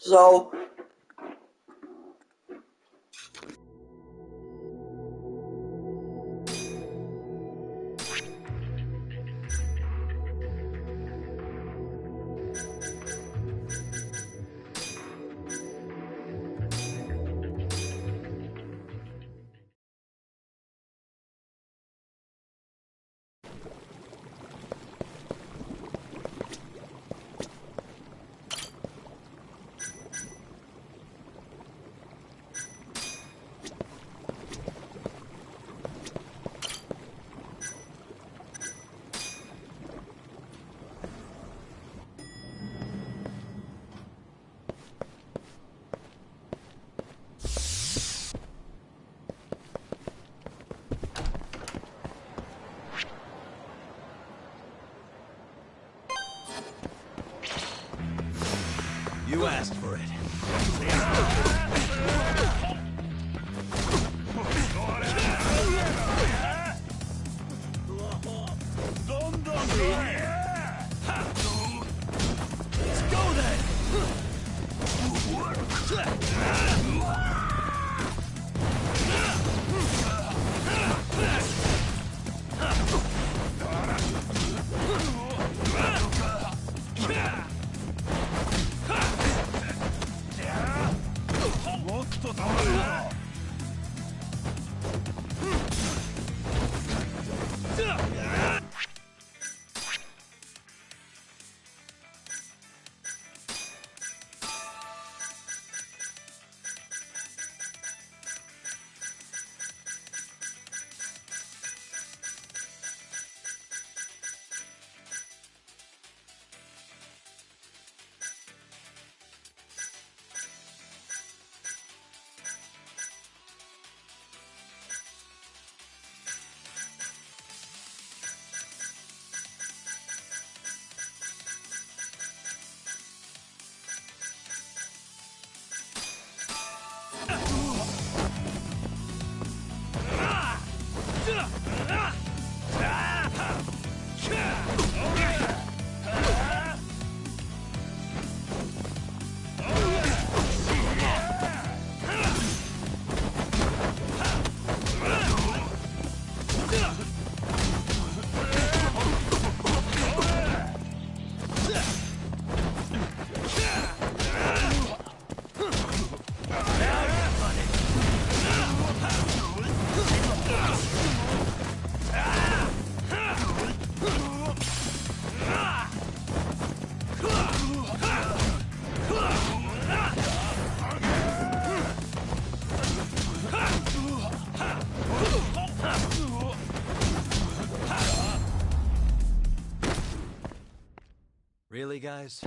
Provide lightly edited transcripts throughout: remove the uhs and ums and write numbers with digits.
So you asked for it. Let's go then! Really, guys?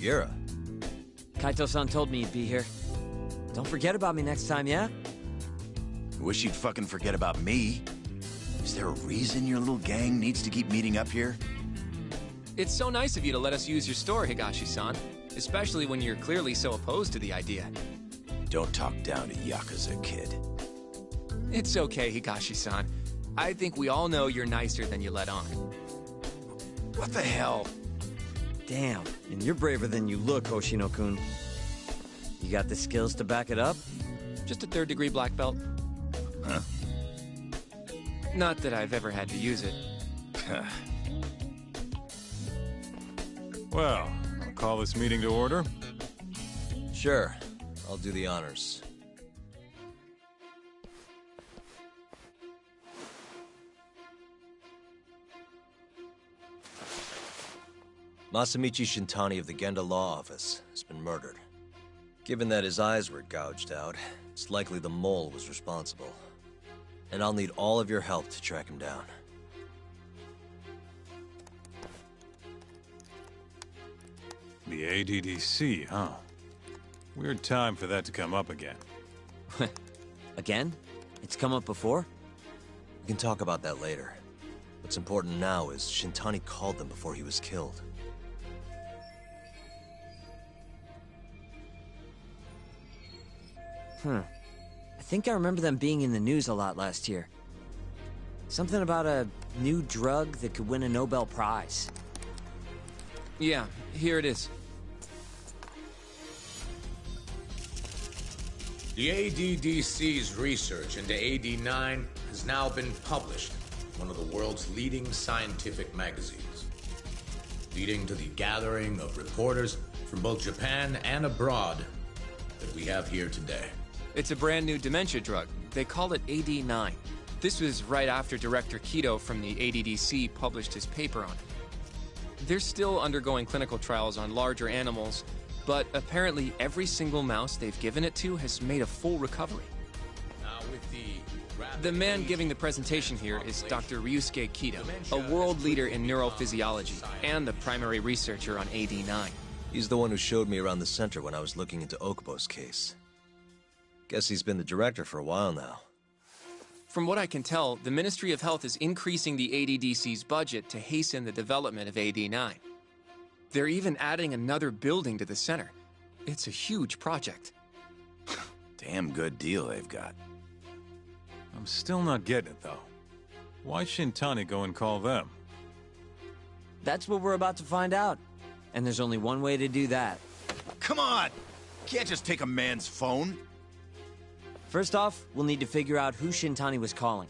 Yura. Kaito-san told me you'd be here. Don't forget about me next time, yeah? I wish you'd fucking forget about me. Is there a reason your little gang needs to keep meeting up here? It's so nice of you to let us use your store, Higashi-san. Especially when you're clearly so opposed to the idea. Don't talk down to Yakuza, kid. It's okay, Higashi-san. I think we all know you're nicer than you let on. What the hell? Damn, and you're braver than you look, Hoshino-kun. You got the skills to back it up? Just a third-degree black belt. Huh? Not that I've ever had to use it. Well, I'll call this meeting to order. Sure. I'll do the honors. Masamichi Shintani of the Genda Law Office has been murdered. Given that his eyes were gouged out, it's likely the mole was responsible. And I'll need all of your help to track him down. The ADDC, huh? Weird time for that to come up again. Again? It's come up before? We can talk about that later. What's important now is Shintani called them before he was killed. I think I remember them being in the news a lot last year. Something about a new drug that could win a Nobel Prize. Yeah, here it is. The ADDC's research into AD9 has now been published in one of the world's leading scientific magazines, leading to the gathering of reporters from both Japan and abroad that we have here today. It's a brand new dementia drug. They call it AD9. This was right after Director Kido from the ADDC published his paper on it. They're still undergoing clinical trials on larger animals, but apparently every single mouse they've given it to has made a full recovery. Now with The man giving the presentation here is Dr. Ryusuke Kido, a world leader in neurophysiology and the primary researcher on AD9. He's the one who showed me around the center when I was looking into Okubo's case. Guess he's been the director for a while now. From what I can tell, the Ministry of Health is increasing the ADDC's budget to hasten the development of AD9. They're even adding another building to the center. It's a huge project. Damn good deal they've got. I'm still not getting it, though. Why Shintani go and call them? That's what we're about to find out. And there's only one way to do that. Come on! Can't just take a man's phone. First off, we'll need to figure out who Shintani was calling.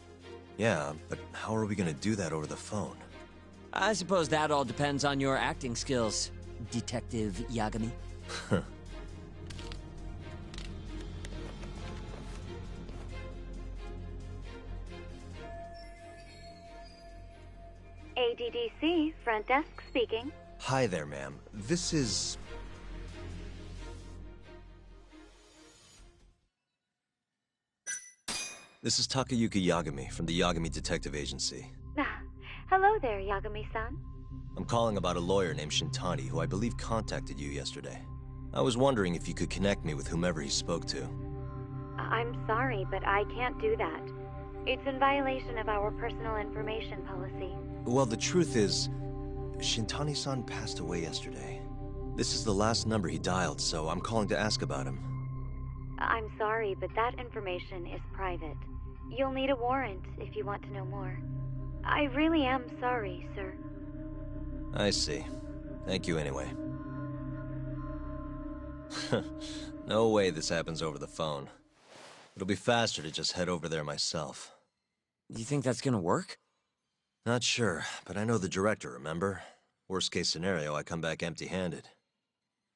Yeah, but how are we gonna do that over the phone? I suppose that all depends on your acting skills, Detective Yagami. ADDC, front desk speaking. Hi there, ma'am. This is... This is Takayuki Yagami from the Yagami Detective Agency. Hello there, Yagami-san. I'm calling about a lawyer named Shintani who I believe contacted you yesterday. I was wondering if you could connect me with whomever he spoke to. I'm sorry, but I can't do that. It's in violation of our personal information policy. Well, the truth is, Shintani-san passed away yesterday. This is the last number he dialed, so I'm calling to ask about him. I'm sorry, but that information is private. You'll need a warrant if you want to know more. I really am sorry, sir. I see. Thank you anyway. No way this happens over the phone. It'll be faster to just head over there myself. You think that's gonna work? Not sure, but I know the director, remember? Worst case scenario, I come back empty-handed.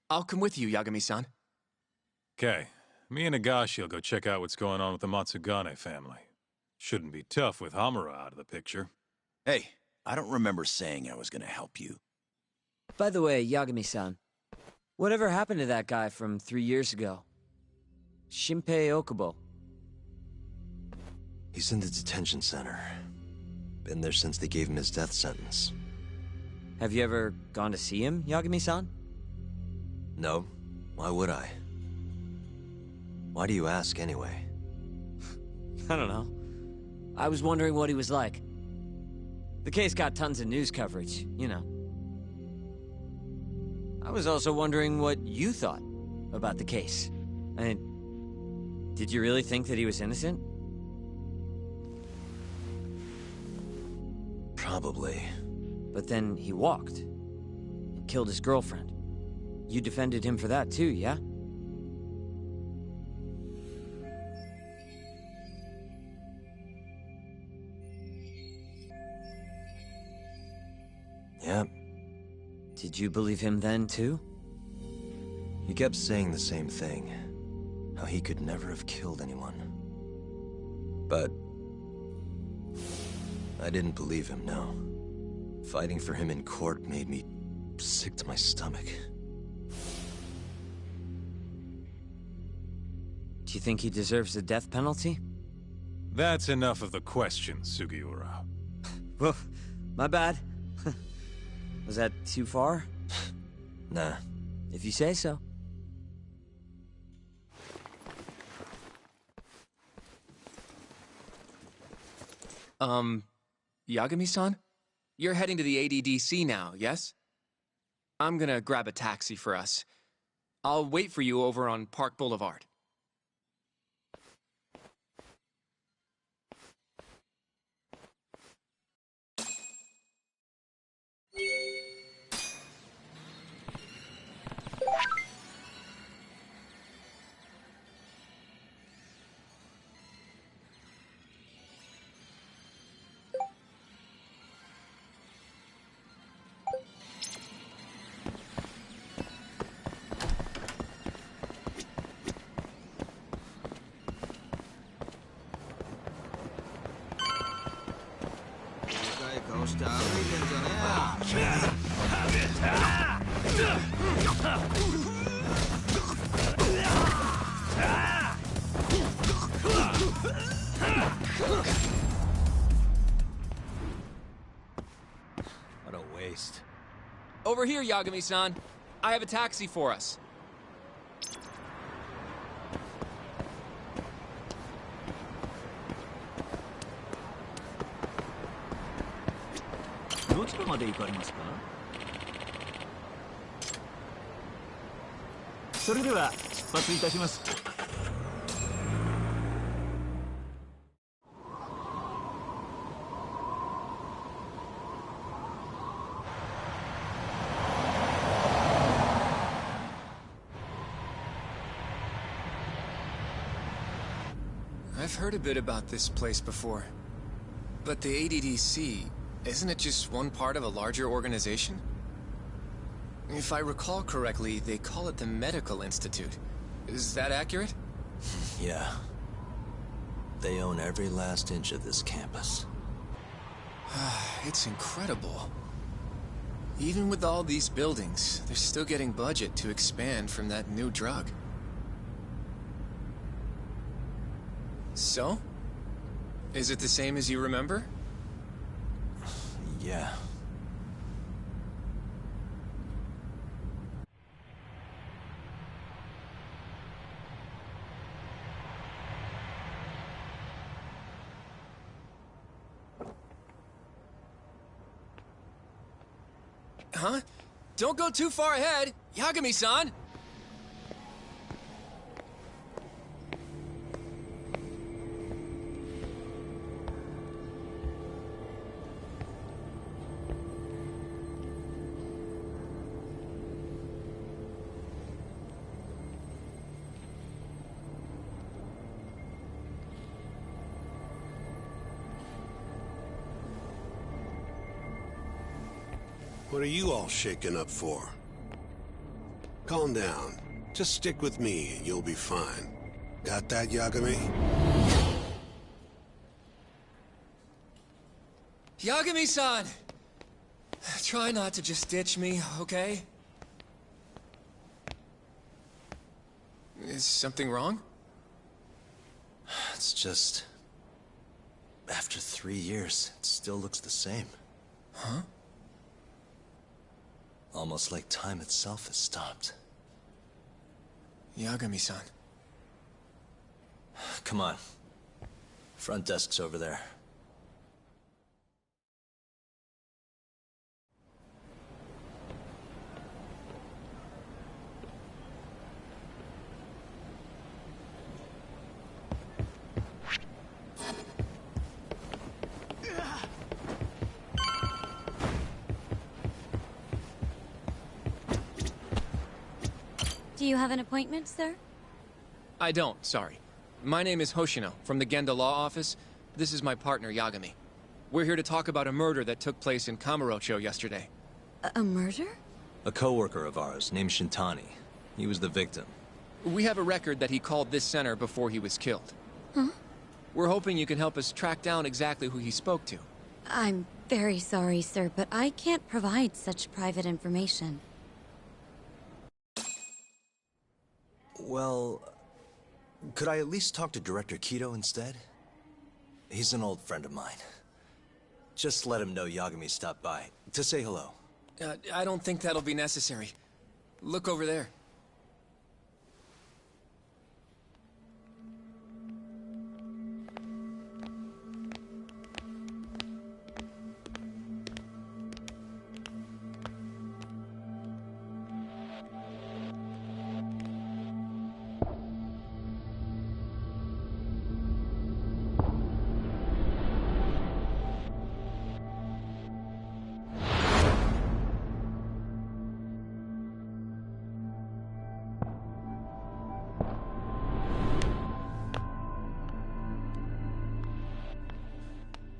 I'll come with you, Yagami-san. Okay, me and Nagashi will go check out what's going on with the Matsugane family. Shouldn't be tough with Hamura out of the picture. Hey, I don't remember saying I was gonna help you. By the way, Yagami-san, whatever happened to that guy from 3 years ago? Shinpei Okubo. He's in the detention center. Been there since they gave him his death sentence. Have you ever gone to see him, Yagami-san? No. Why would I? Why do you ask, anyway? I don't know. I was wondering what he was like. The case got tons of news coverage, you know. I was also wondering what you thought about the case. I mean, did you really think that he was innocent? Probably. But then he walked and killed his girlfriend. You defended him for that too, yeah? Yep. Did you believe him then, too? He kept saying the same thing. How he could never have killed anyone. But... I didn't believe him, no. Fighting for him in court made me sick to my stomach. Do you think he deserves the death penalty? That's enough of the questions, Sugiura. Well, my bad. Was that too far? Nah. If you say so. Yagami-san? You're heading to the ADDC now, yes? I'm gonna grab a taxi for us. I'll wait for you over on Park Boulevard. What a waste. Over here, Yagami-san. I have a taxi for us. I've heard a bit about this place before. But the ADDC, isn't it just one part of a larger organization? If I recall correctly, they call it the Medical Institute. Is that accurate? Yeah. They own every last inch of this campus. It's incredible. Even with all these buildings, they're still getting budget to expand from that new drug. So? Is it the same as you remember? Yeah. Huh? Don't go too far ahead, Yagami-san! What are you all shaken up for? Calm down. Just stick with me and you'll be fine. Got that, Yagami? Yagami-san! Try not to just ditch me, okay? Is something wrong? It's just... After 3 years, it still looks the same. Huh? Almost like time itself has stopped. Yagami-san. Come on. Front desk's over there. Do you have an appointment, sir? I don't, sorry. My name is Hoshino, from the Genda Law Office. This is my partner, Yagami. We're here to talk about a murder that took place in Kamurocho yesterday. A murder? A coworker of ours named Shintani. He was the victim. We have a record that he called this center before he was killed. Huh? We're hoping you can help us track down exactly who he spoke to. I'm very sorry, sir, but I can't provide such private information. Well, could I at least talk to Director Kido instead? He's an old friend of mine. Just let him know Yagami stopped by to say hello. I don't think that'll be necessary. Look over there.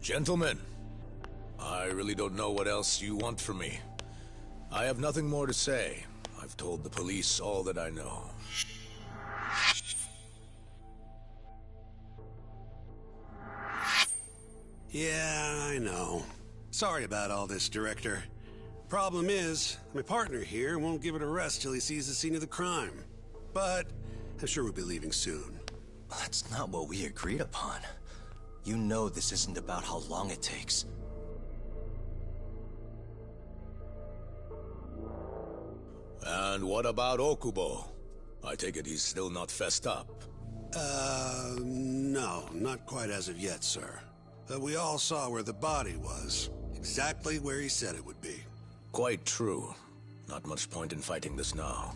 Gentlemen, I really don't know what else you want from me. I have nothing more to say. I've told the police all that I know. Yeah, I know. Sorry about all this, Director. Problem is, my partner here won't give it a rest till he sees the scene of the crime. But I'm sure we'll be leaving soon. That's not what we agreed upon. You know this isn't about how long it takes. And what about Okubo? I take it he's still not fessed up. No, not quite as of yet, sir. We all saw where the body was. Exactly where he said it would be. Quite true. Not much point in fighting this now.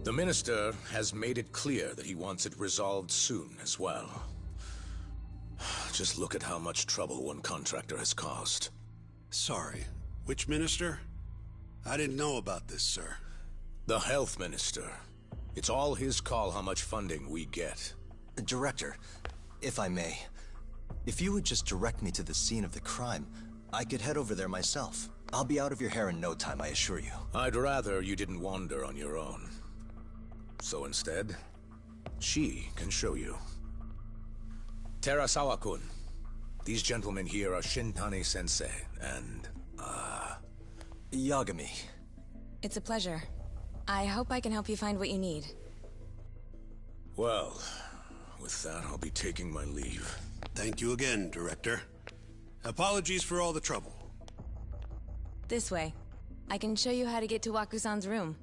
The Minister has made it clear that he wants it resolved soon as well. Just look at how much trouble one contractor has caused. Sorry, which minister? I didn't know about this, sir. The Health Minister. It's all his call how much funding we get. Director, if I may, if you would just direct me to the scene of the crime, I could head over there myself. I'll be out of your hair in no time, I assure you. I'd rather you didn't wander on your own. So instead, she can show you. Terasawa-kun, these gentlemen here are Shintani-sensei and, Yagami. It's a pleasure. I hope I can help you find what you need. Well, with that, I'll be taking my leave. Thank you again, Director. Apologies for all the trouble. This way. I can show you how to get to Waku-san's room.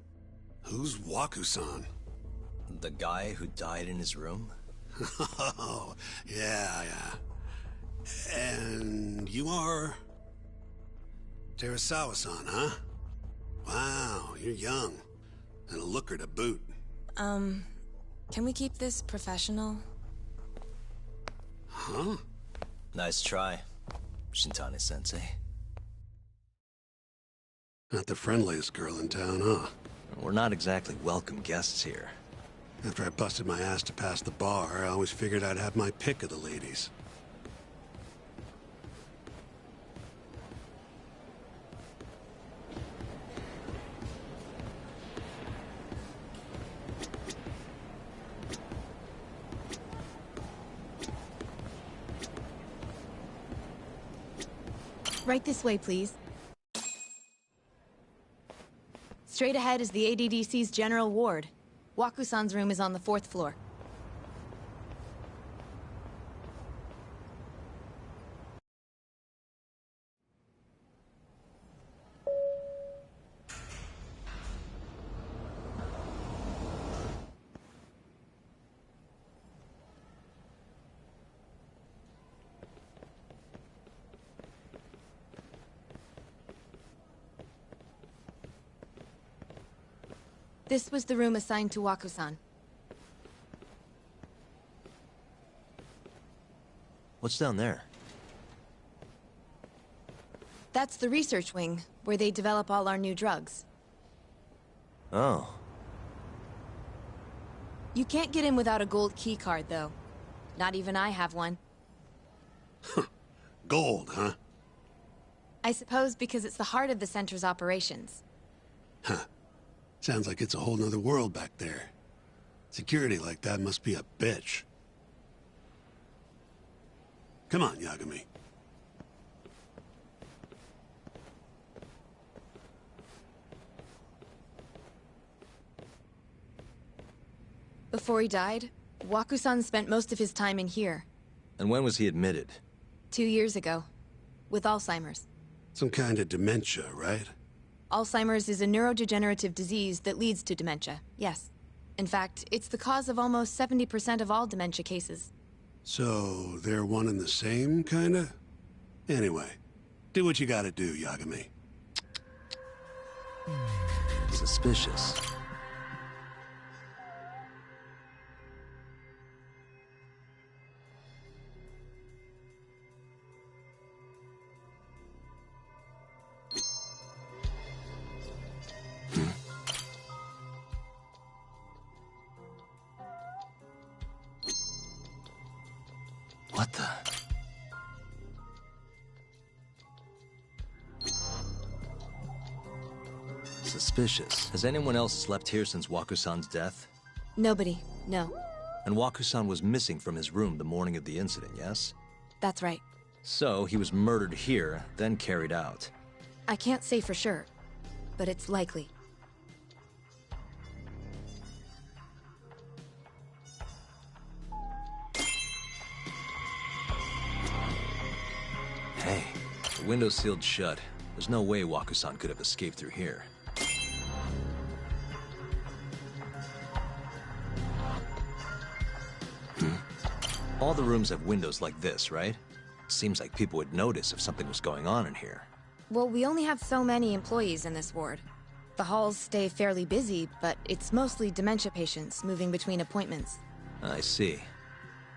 Who's Waku-san? The guy who died in his room? Oh, yeah. And you are... Terasawa-san, huh? Wow, you're young. And a looker to boot. Can we keep this professional? Huh? Nice try, Shintani-sensei. Not the friendliest girl in town, huh? We're not exactly welcome guests here. After I busted my ass to pass the bar, I always figured I'd have my pick of the ladies. Right this way, please. Straight ahead is the ADDC's general ward. Waku-san's room is on the 4th floor. This was the room assigned to Waku-san. What's down there? That's the research wing, where they develop all our new drugs. Oh. You can't get in without a gold key card, though. Not even I have one. Gold, huh? I suppose because it's the heart of the center's operations. Huh. Sounds like it's a whole nother world back there. Security like that must be a bitch. Come on, Yagami. Before he died, Waku-san spent most of his time in here. And when was he admitted? 2 years ago. With Alzheimer's. Some kind of dementia, right? Alzheimer's is a neurodegenerative disease that leads to dementia, yes. In fact, it's the cause of almost 70% of all dementia cases. So, they're one and the same, kinda? Anyway, do what you gotta do, Yagami. Suspicious. What the? Suspicious. Has anyone else slept here since Waku-san's death? Nobody, no. And Waku-san was missing from his room the morning of the incident, yes? That's right. So, he was murdered here, then carried out. I can't say for sure, but it's likely. Hey, the window's sealed shut. There's no way Waku-san could have escaped through here. All the rooms have windows like this, right? Seems like people would notice if something was going on in here. Well, we only have so many employees in this ward. The halls stay fairly busy, but it's mostly dementia patients moving between appointments. I see.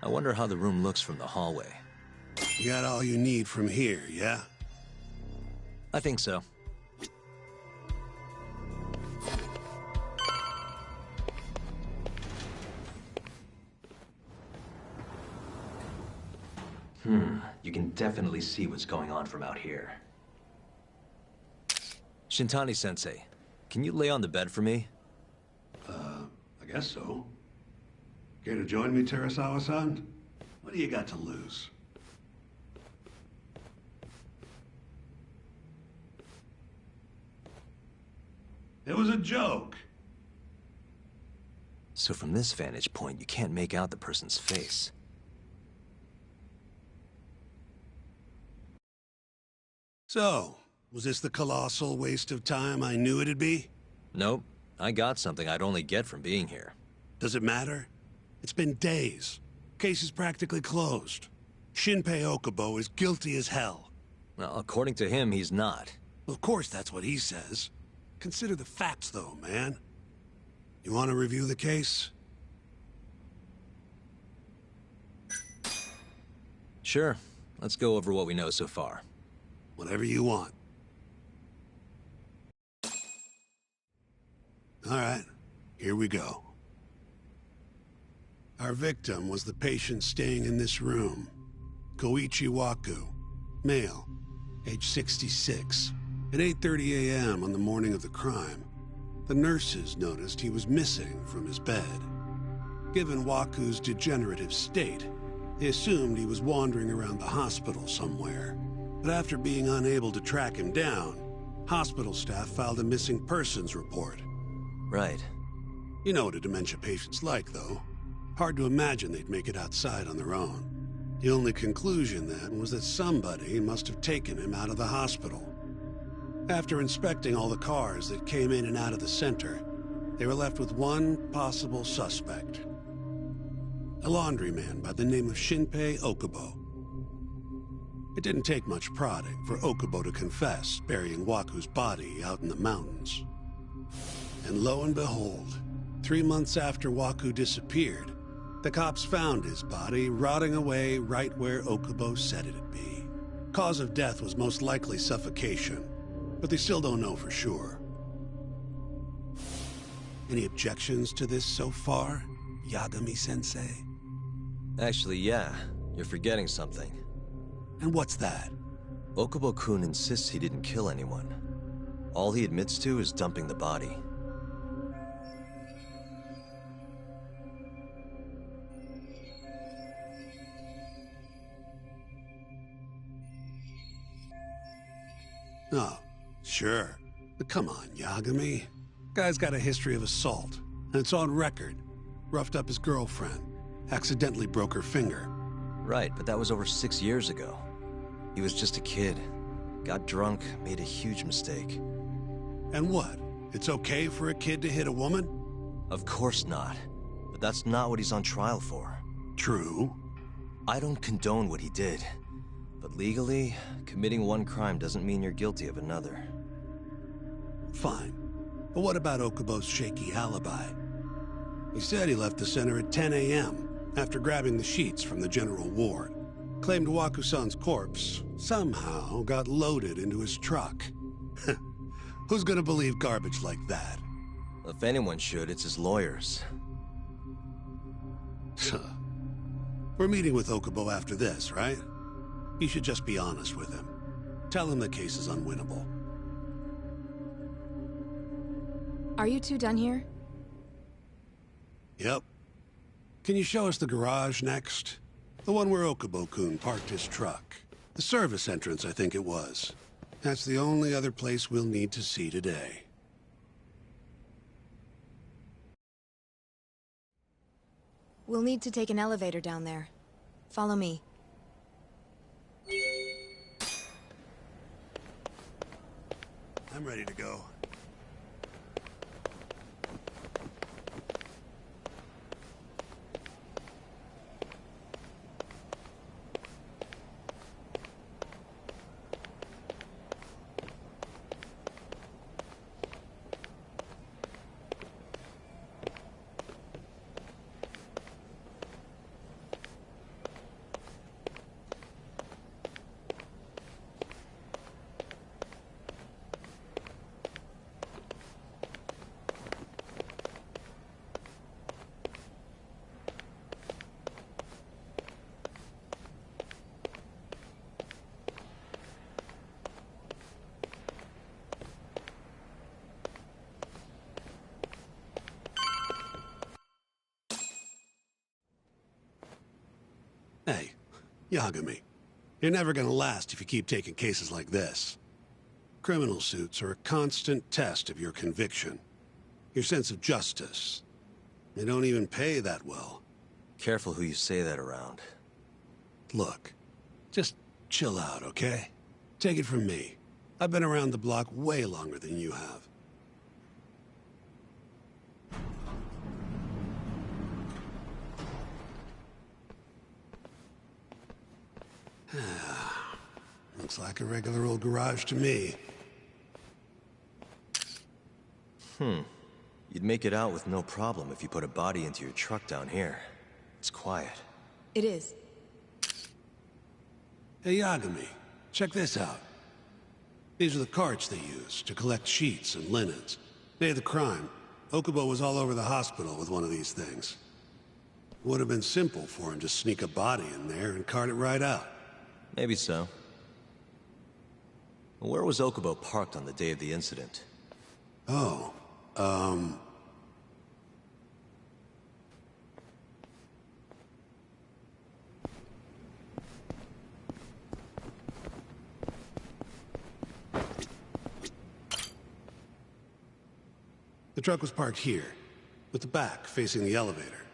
I wonder how the room looks from the hallway. You got all you need from here, yeah? I think so. You can definitely see what's going on from out here. Shintani-sensei, can you lay on the bed for me? I guess so. Care to join me, Terasawa-san? What do you got to lose? It was a joke. So from this vantage point, you can't make out the person's face. So, was this the colossal waste of time I knew it'd be? Nope. I got something I'd only get from being here. Does it matter? It's been days. Case is practically closed. Shinpei Okubo is guilty as hell. Well, according to him, he's not. Well, of course that's what he says. Consider the facts, though, man. You want to review the case? Sure. Let's go over what we know so far. Whatever you want. All right, here we go. Our victim was the patient staying in this room. Koichi Waku, male, age 66. At 8:30 a.m. on the morning of the crime, the nurses noticed he was missing from his bed. Given Waku's degenerative state, they assumed he was wandering around the hospital somewhere. But after being unable to track him down, hospital staff filed a missing persons report. Right. You know what a dementia patient's like, though. Hard to imagine they'd make it outside on their own. The only conclusion then was that somebody must have taken him out of the hospital. After inspecting all the cars that came in and out of the center, they were left with one possible suspect. A laundryman by the name of Shinpei Okubo. It didn't take much prodding for Okubo to confess burying Waku's body out in the mountains. And lo and behold, 3 months after Waku disappeared, the cops found his body rotting away right where Okubo said it'd be. Cause of death was most likely suffocation, but they still don't know for sure. Any objections to this so far, Yagami-sensei? Actually, yeah. You're forgetting something. And what's that? Okubo-kun insists he didn't kill anyone. All he admits to is dumping the body. Oh, sure. But come on, Yagami. Guy's got a history of assault, and it's on record. Roughed up his girlfriend. Accidentally broke her finger. Right, but that was over 6 years ago. He was just a kid. Got drunk, made a huge mistake. And what? It's okay for a kid to hit a woman? Of course not. But that's not what he's on trial for. True. I don't condone what he did. But legally, committing one crime doesn't mean you're guilty of another. Fine. But what about Okubo's shaky alibi? He said he left the center at 10 a.m. after grabbing the sheets from the general ward. Claimed Wakusan's corpse somehow got loaded into his truck. Who's gonna believe garbage like that? If anyone should, it's his lawyers. We're meeting with Okubo after this, right? You should just be honest with him. Tell him the case is unwinnable. Are you two done here? Yep. Can you show us the garage next? The one where Okubo-kun parked his truck. The service entrance, I think it was. That's the only other place we'll need to see today. We'll need to take an elevator down there. Follow me. I'm ready to go. Hey, Yagami. You're never gonna last if you keep taking cases like this. Criminal suits are a constant test of your conviction. Your sense of justice. They don't even pay that well. Careful who you say that around. Look, just chill out, okay? Take it from me. I've been around the block way longer than you have. Looks like a regular old garage to me. You'd make it out with no problem if you put a body into your truck down here. It's quiet. It is. Hey, Yagami, check this out. These are the carts they use to collect sheets and linens. Day of the crime, Okubo was all over the hospital with one of these things. Would have been simple for him to sneak a body in there and cart it right out. Maybe so. Where was Okubo parked on the day of the incident? Oh, the truck was parked here, with the back facing the elevator.